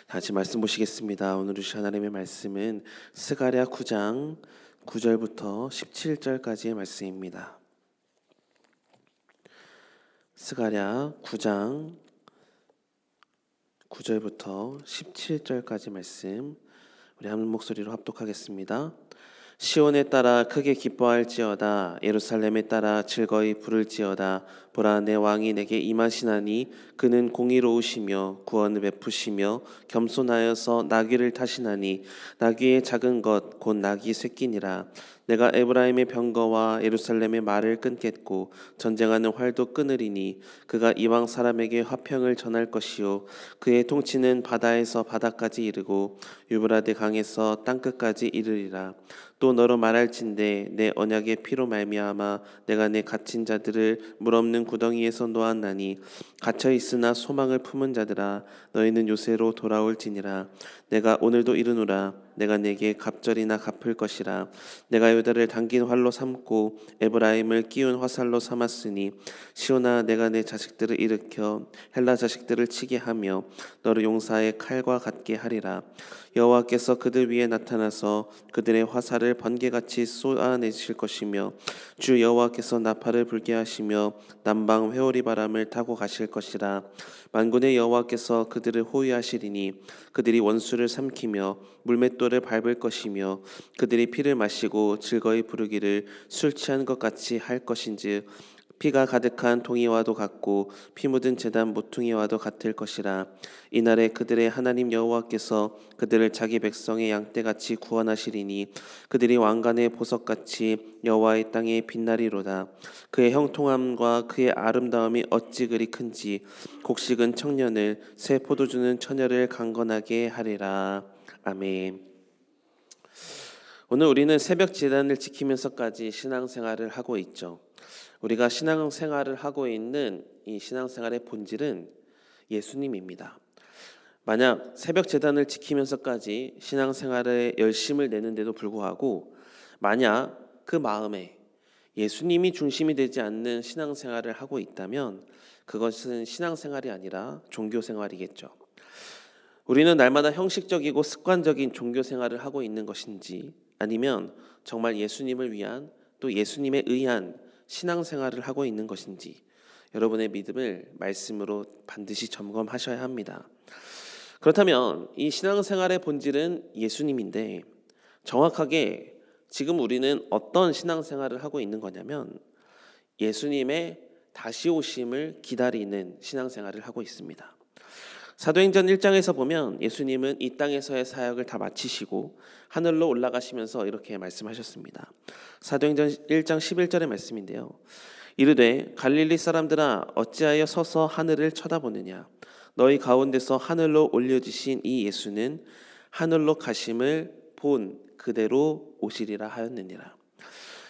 다시 말씀 보시겠습니다. 오늘 주신 하나님의 말씀은 스가랴 9장 9절부터 17절까지의 말씀입니다. 스가랴 9장 9절부터 17절까지 말씀 우리 한 목소리로 합독하겠습니다. 시온에 따라 크게 기뻐할지어다. 예루살렘에 따라 즐거이 부를지어다. 보라, 내 왕이 내게 임하시나니 그는 공의로우시며 구원을 베푸시며 겸손하여서 나귀를 타시나니 나귀의 작은 것 곧 나귀 새끼니라. 내가 에브라임의 병거와 예루살렘의 말을 끊겠고 전쟁하는 활도 끊으리니 그가 이방 사람에게 화평을 전할 것이요 그의 통치는 바다에서 바다까지 이르고 유브라데 강에서 땅끝까지 이르리라. 또 너로 말할진대 내 언약의 피로 말미암아 내가 내 갇힌 자들을 물 없는 구덩이에서 놓았나니 갇혀 있으나 소망을 품은 자들아 너희는 요새로 돌아올지니라. 내가 오늘도 이르노라. 내가 내게 갑절이나 갚을 것이라. 내가 유다를 당긴 활로 삼고 에브라임을 끼운 화살로 삼았으니 시온아, 내가 내 자식들을 일으켜 헬라 자식들을 치게 하며 너를 용사의 칼과 같게 하리라. 여호와께서 그들 위에 나타나서 그들의 화살을 번개같이 쏘아내실 것이며 주 여호와께서 나팔을 불게 하시며 남방 회오리 바람을 타고 가실 것이라. 만군의 여호와께서 그들을 호위하시리니 그들이 원수를 삼키며 물맷돌을 밟을 것이며 그들이 피를 마시고 즐거이 부르기를 술 취한 것 같이 할 것인즉 피가 가득한 동이와도 같고 피 묻은 제단 모퉁이와도 같을 것이라. 이날에 그들의 하나님 여호와께서 그들을 자기 백성의 양떼같이 구원하시리니 그들이 왕관의 보석같이 여호와의 땅에 빛나리로다. 그의 형통함과 그의 아름다움이 어찌 그리 큰지 곡식은 청년을 새 포도주는 처녀를 강건하게 하리라. 아멘. 오늘 우리는 새벽 제단을 지키면서까지 신앙생활을 하고 있죠. 우리가 신앙생활을 하고 있는 이 신앙생활의 본질은 예수님입니다. 만약 새벽 제단을 지키면서까지 신앙생활에 열심을 내는데도 불구하고 만약 그 마음에 예수님이 중심이 되지 않는 신앙생활을 하고 있다면 그것은 신앙생활이 아니라 종교생활이겠죠. 우리는 날마다 형식적이고 습관적인 종교생활을 하고 있는 것인지 아니면 정말 예수님을 위한 또 예수님에 의한 신앙생활을 하고 있는 것인지 여러분의 믿음을 말씀으로 반드시 점검하셔야 합니다. 그렇다면 이 신앙생활의 본질은 예수님인데 정확하게 지금 우리는 어떤 신앙생활을 하고 있는 거냐면 예수님의 다시 오심을 기다리는 신앙생활을 하고 있습니다. 사도행전 1장에서 보면 예수님은 이 땅에서의 사역을 다 마치시고 하늘로 올라가시면서 이렇게 말씀하셨습니다. 사도행전 1장 11절의 말씀인데요. 이르되 갈릴리 사람들아 어찌하여 서서 하늘을 쳐다보느냐. 너희 가운데서 하늘로 올려지신 이 예수는 하늘로 가심을 본 그대로 오시리라 하였느니라.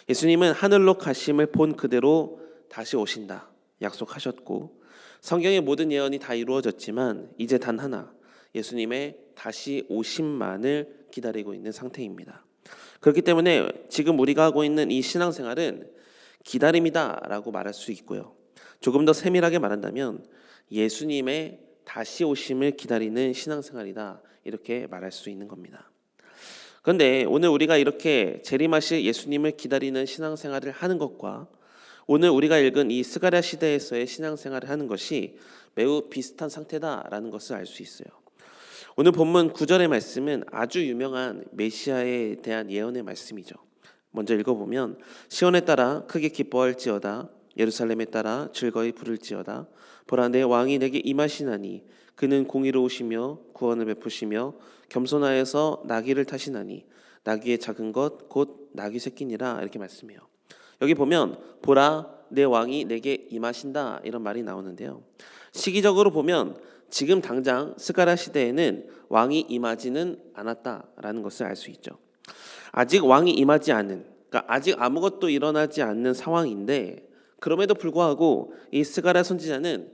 예수님은 하늘로 가심을 본 그대로 다시 오신다 약속하셨고 성경의 모든 예언이 다 이루어졌지만 이제 단 하나 예수님의 다시 오심만을 기다리고 있는 상태입니다. 그렇기 때문에 지금 우리가 하고 있는 이 신앙생활은 기다림이다라고 말할 수 있고요. 조금 더 세밀하게 말한다면 예수님의 다시 오심을 기다리는 신앙생활이다 이렇게 말할 수 있는 겁니다. 그런데 오늘 우리가 이렇게 재림하실 예수님을 기다리는 신앙생활을 하는 것과 오늘 우리가 읽은 이 스가랴 시대에서의 신앙생활을 하는 것이 매우 비슷한 상태다라는 것을 알 수 있어요. 오늘 본문 9절의 말씀은 아주 유명한 메시아에 대한 예언의 말씀이죠. 먼저 읽어보면 시온에 따라 크게 기뻐할지어다. 예루살렘에 따라 즐거이 부를지어다. 보라, 내 왕이 내게 임하시나니 그는 공의로우시며 구원을 베푸시며 겸손하여서 나귀를 타시나니 나귀의 작은 것 곧 나귀 새끼니라 이렇게 말씀해요. 여기 보면 보라, 내 왕이 내게 임하신다 이런 말이 나오는데요. 시기적으로 보면 지금 당장 스가랴 시대에는 왕이 임하지는 않았다라는 것을 알 수 있죠. 아직 왕이 임하지 않은, 그러니까 아직 아무것도 일어나지 않는 상황인데 그럼에도 불구하고 이 스가랴 선지자는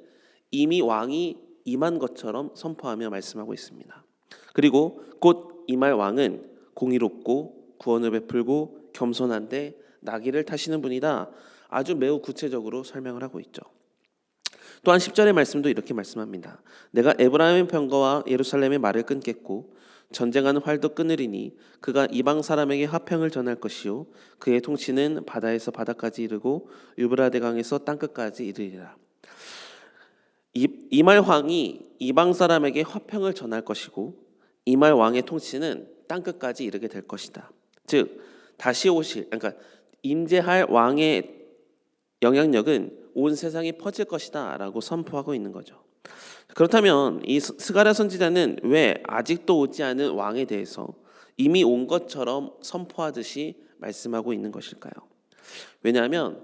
이미 왕이 임한 것처럼 선포하며 말씀하고 있습니다. 그리고 곧 임할 왕은 공의롭고 구원을 베풀고 겸손한데 나귀를 타시는 분이다. 아주 매우 구체적으로 설명을 하고 있죠. 또한 10절의 말씀도 이렇게 말씀합니다. 내가 에브라임의 병거와 예루살렘의 말을 끊겠고 전쟁하는 활도 끊으리니 그가 이방 사람에게 화평을 전할 것이요 그의 통치는 바다에서 바다까지 이르고 유브라데 강에서 땅끝까지 이르리라. 이말 왕이 이방 사람에게 화평을 전할 것이고 이말 왕의 통치는 땅끝까지 이르게 될 것이다. 즉 다시 오실, 그러니까 임재할 왕의 영향력은 온 세상에 퍼질 것이다 라고 선포하고 있는 거죠. 그렇다면 이 스가랴 선지자는 왜 아직도 오지 않은 왕에 대해서 이미 온 것처럼 선포하듯이 말씀하고 있는 것일까요? 왜냐하면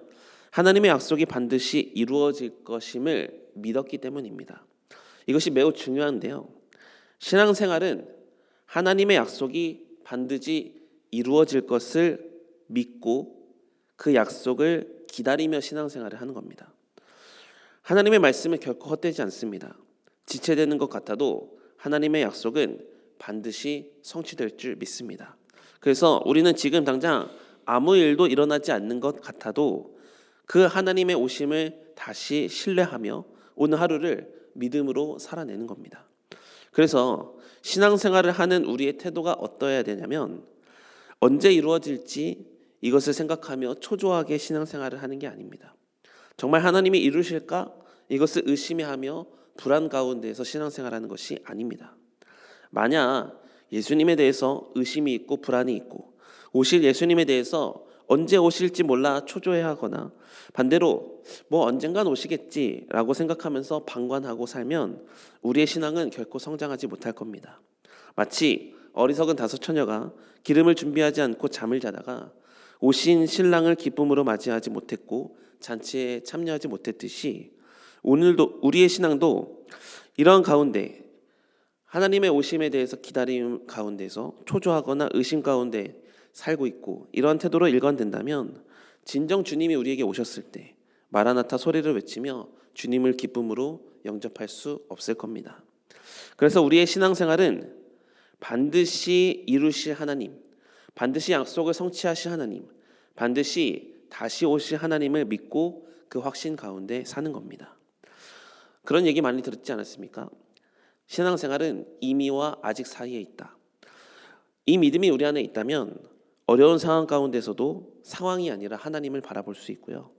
하나님의 약속이 반드시 이루어질 것임을 믿었기 때문입니다. 이것이 매우 중요한데요. 신앙생활은 하나님의 약속이 반드시 이루어질 것을 믿고 그 약속을 기다리며 신앙생활을 하는 겁니다. 하나님의 말씀은 결코 헛되지 않습니다. 지체되는 것 같아도 하나님의 약속은 반드시 성취될 줄 믿습니다. 그래서 우리는 지금 당장 아무 일도 일어나지 않는 것 같아도 그 하나님의 오심을 다시 신뢰하며 오늘 하루를 믿음으로 살아내는 겁니다. 그래서 신앙생활을 하는 우리의 태도가 어떠해야 되냐면 언제 이루어질지 이것을 생각하며 초조하게 신앙생활을 하는 게 아닙니다. 정말 하나님이 이루실까? 이것을 의심하며 불안 가운데에서 신앙생활하는 것이 아닙니다. 만약 예수님에 대해서 의심이 있고 불안이 있고 오실 예수님에 대해서 언제 오실지 몰라 초조해하거나 반대로 언젠간 오시겠지라고 생각하면서 방관하고 살면 우리의 신앙은 결코 성장하지 못할 겁니다. 마치 어리석은 다섯 처녀가 기름을 준비하지 않고 잠을 자다가 오신 신랑을 기쁨으로 맞이하지 못했고 잔치에 참여하지 못했듯이 오늘도 우리의 신앙도 이런 가운데 하나님의 오심에 대해서 기다림 가운데서 초조하거나 의심 가운데 살고 있고 이러한 태도로 일관된다면 진정 주님이 우리에게 오셨을 때 마라나타 소리를 외치며 주님을 기쁨으로 영접할 수 없을 겁니다. 그래서 우리의 신앙생활은 반드시 이루실 하나님, 반드시 약속을 성취하실 하나님, 반드시 다시 오실 하나님을 믿고 그 확신 가운데 사는 겁니다. 그런 얘기 많이 들었지 않았습니까? 신앙생활은 이미와 아직 사이에 있다. 이 믿음이 우리 안에 있다면 어려운 상황 가운데서도 상황이 아니라 하나님을 바라볼 수 있고요.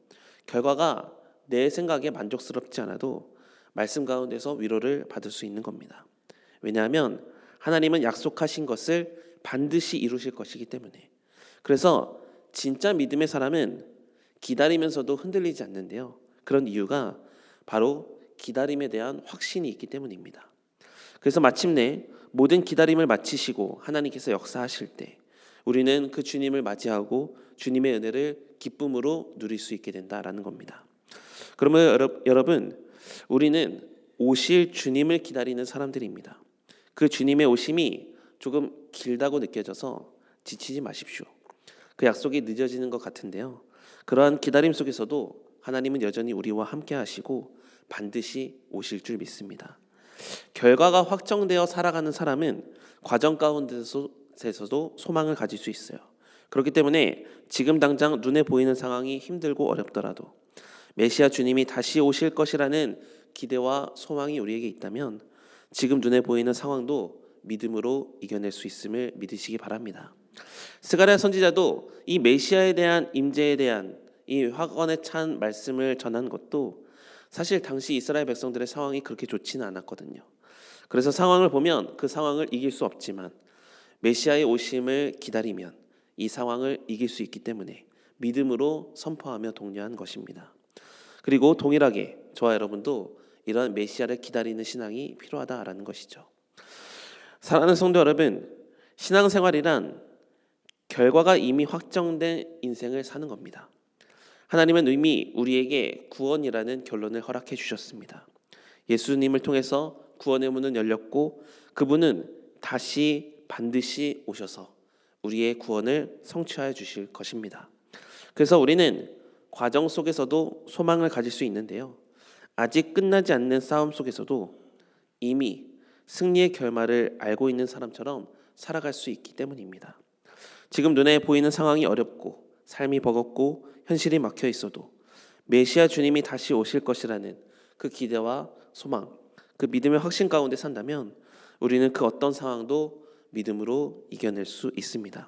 결과가 내 생각에 만족스럽지 않아도 말씀 가운데서 위로를 받을 수 있는 겁니다. 왜냐하면 하나님은 약속하신 것을 반드시 이루실 것이기 때문에. 그래서 진짜 믿음의 사람은 기다리면서도 흔들리지 않는데요. 그런 이유가 바로 기다림에 대한 확신이 있기 때문입니다. 그래서 마침내 모든 기다림을 마치시고 하나님께서 역사하실 때 우리는 그 주님을 맞이하고 주님의 은혜를 기쁨으로 누릴 수 있게 된다라는 겁니다. 그러면 여러분, 우리는 오실 주님을 기다리는 사람들입니다. 그 주님의 오심이 조금 길다고 느껴져서 지치지 마십시오. 그 약속이 늦어지는 것 같은데요. 그러한 기다림 속에서도 하나님은 여전히 우리와 함께 하시고 반드시 오실 줄 믿습니다. 결과가 확정되어 살아가는 사람은 과정 가운데서도 소망을 가질 수 있어요. 그렇기 때문에 지금 당장 눈에 보이는 상황이 힘들고 어렵더라도 메시아 주님이 다시 오실 것이라는 기대와 소망이 우리에게 있다면 지금 눈에 보이는 상황도 믿음으로 이겨낼 수 있음을 믿으시기 바랍니다. 스가랴 선지자도 이 메시아에 대한 임재에 대한 이 확언에 찬 말씀을 전한 것도 사실 당시 이스라엘 백성들의 상황이 그렇게 좋지는 않았거든요. 그래서 상황을 보면 그 상황을 이길 수 없지만 메시아의 오심을 기다리면 이 상황을 이길 수 있기 때문에 믿음으로 선포하며 독려한 것입니다. 그리고 동일하게 저와 여러분도 이런 메시아를 기다리는 신앙이 필요하다라는 것이죠. 사랑하는 성도 여러분, 신앙생활이란 결과가 이미 확정된 인생을 사는 겁니다. 하나님은 이미 우리에게 구원이라는 결론을 허락해 주셨습니다. 예수님을 통해서 구원의 문은 열렸고 그분은 다시 반드시 오셔서 우리의 구원을 성취하여 주실 것입니다. 그래서 우리는 과정 속에서도 소망을 가질 수 있는데요. 아직 끝나지 않는 싸움 속에서도 이미 승리의 결말을 알고 있는 사람처럼 살아갈 수 있기 때문입니다. 지금 눈에 보이는 상황이 어렵고 삶이 버겁고 현실이 막혀 있어도 메시아 주님이 다시 오실 것이라는 그 기대와 소망, 그 믿음의 확신 가운데 산다면 우리는 그 어떤 상황도 믿음으로 이겨낼 수 있습니다.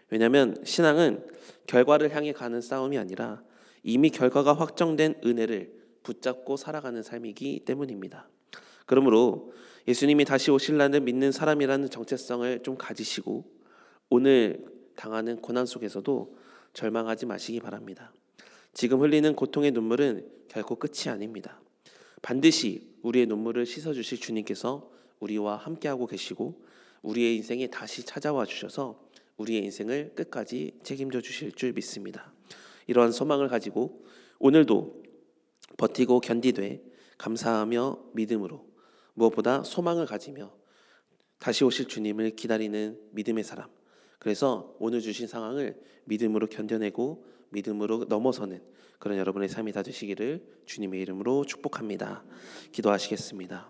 왜냐하면 신앙은 결과를 향해 가는 싸움이 아니라 이미 결과가 확정된 은혜를 붙잡고 살아가는 삶이기 때문입니다. 그러므로 예수님이 다시 오실라는 믿는 사람이라는 정체성을 좀 가지시고 오늘 당하는 고난 속에서도 절망하지 마시기 바랍니다. 지금 흘리는 고통의 눈물은 결코 끝이 아닙니다. 반드시 우리의 눈물을 씻어주실 주님께서 우리와 함께하고 계시고 우리의 인생에 다시 찾아와 주셔서 우리의 인생을 끝까지 책임져 주실 줄 믿습니다. 이러한 소망을 가지고 오늘도 버티고 견디되 감사하며 믿음으로 무엇보다 소망을 가지며 다시 오실 주님을 기다리는 믿음의 사람, 그래서 오늘 주신 상황을 믿음으로 견뎌내고 믿음으로 넘어서는 그런 여러분의 삶이 다 되시기를 주님의 이름으로 축복합니다. 기도하시겠습니다.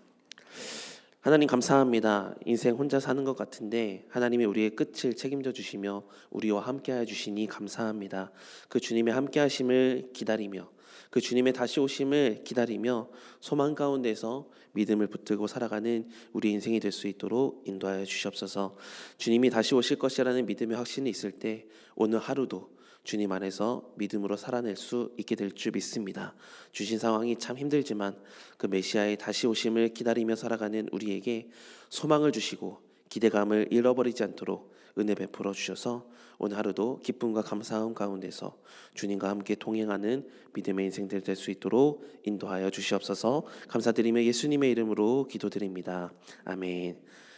하나님 감사합니다. 인생 혼자 사는 것 같은데 하나님이 우리의 끝을 책임져 주시며 우리와 함께해 주시니 감사합니다. 그 주님의 함께하심을 기다리며 그 주님의 다시 오심을 기다리며 소망 가운데서 믿음을 붙들고 살아가는 우리 인생이 될 수 있도록 인도하여 주시옵소서. 주님이 다시 오실 것이라는 믿음의 확신이 있을 때 오늘 하루도 주님 안에서 믿음으로 살아낼 수 있게 될 줄 믿습니다. 주신 상황이 참 힘들지만 그 메시아의 다시 오심을 기다리며 살아가는 우리에게 소망을 주시고 기대감을 잃어버리지 않도록 은혜 베풀어 주셔서 오늘 하루도 기쁨과 감사함 가운데서 주님과 함께 동행하는 믿음의 인생들 될 수 있도록 인도하여 주시옵소서. 감사드리며 예수님의 이름으로 기도드립니다. 아멘.